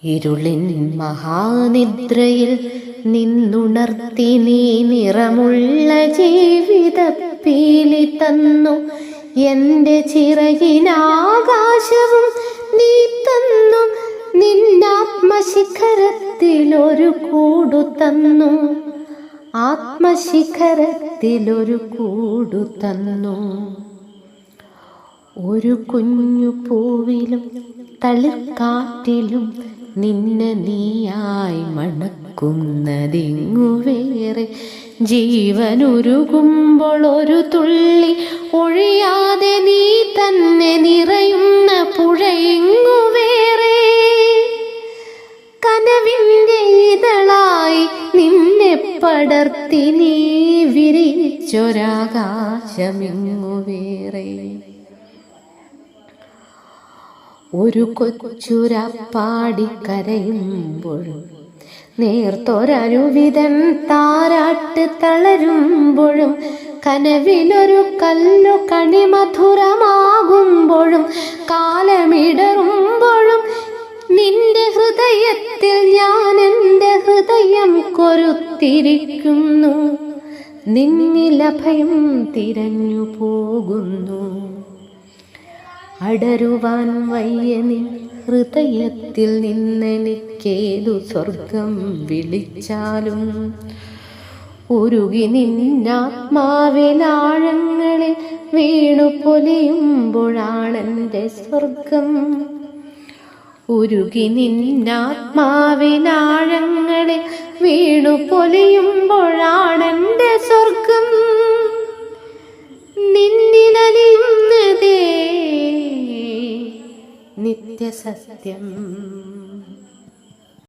ഇരുളിൻ മഹാനിദ്രയിൽ നിന്നുണർത്തി നീ നിറമുള്ള ജീവിതപ്പീലി തന്നു. എൻ്റെ ചിറകിനാകാശവും നീ തന്നു. നിന്നാത്മശിഖരത്തിലൊരു കൂടു തന്നു. ആത്മശിഖരത്തിലൊരു കൂടു തന്നു. ഒരു കുഞ്ഞു പൂവിലും തളിർക്കാറ്റിലും നിന്നെ നീയായി മണക്കുന്നതിങ്ങു വേറെ. ജീവനുരുകുമ്പോൾ ഒരു തുള്ളി ഒഴിയാതെ നീ തന്നെ നിറയുന്ന പുഴയിങ്ങു വേറെ. കനവിൻ്റെ ഇതളായി നിന്നെ പടർത്തി നീ വിരിച്ചൊരാകാശമിങ്ങു വേറെ. ഒരു കൊച്ചുരാപ്പാടി കരയുമ്പോഴും നേർത്തൊരരുവിതൻ താരാട്ട് തളരുമ്പോഴും കനവിലൊരു കല്ലു കണിമധുരമാകുമ്പോഴും കാലമിടറുമ്പോഴും നിന്റെ ഹൃദയത്തിൽ ഞാൻ എൻ്റെ ഹൃദയം കൊരുത്തിരിക്കുന്നു. നിന്നിലഭയം തിരഞ്ഞു പോകുന്നു. അടരുവാൻ വയ്യ നിൻ ഹൃദയത്തിൽ നിന്നെനിക്കേതു സ്വർഗം വിളിച്ചാലും. ഉരുകി നിന്നാത്മാവിലാഴങ്ങളിൽ വീണു പൊലിയുമ്പോഴാണെൻ്റെ സ്വർഗം. ഉരുകി നിന്നാത്മാവിലാഴങ്ങളിൽ വീണു പൊലിയുമ്പോഴാണെൻ്റെ സ്വർഗം. നിന്നിലലിയുന്നതേ നിത്യസത്യം.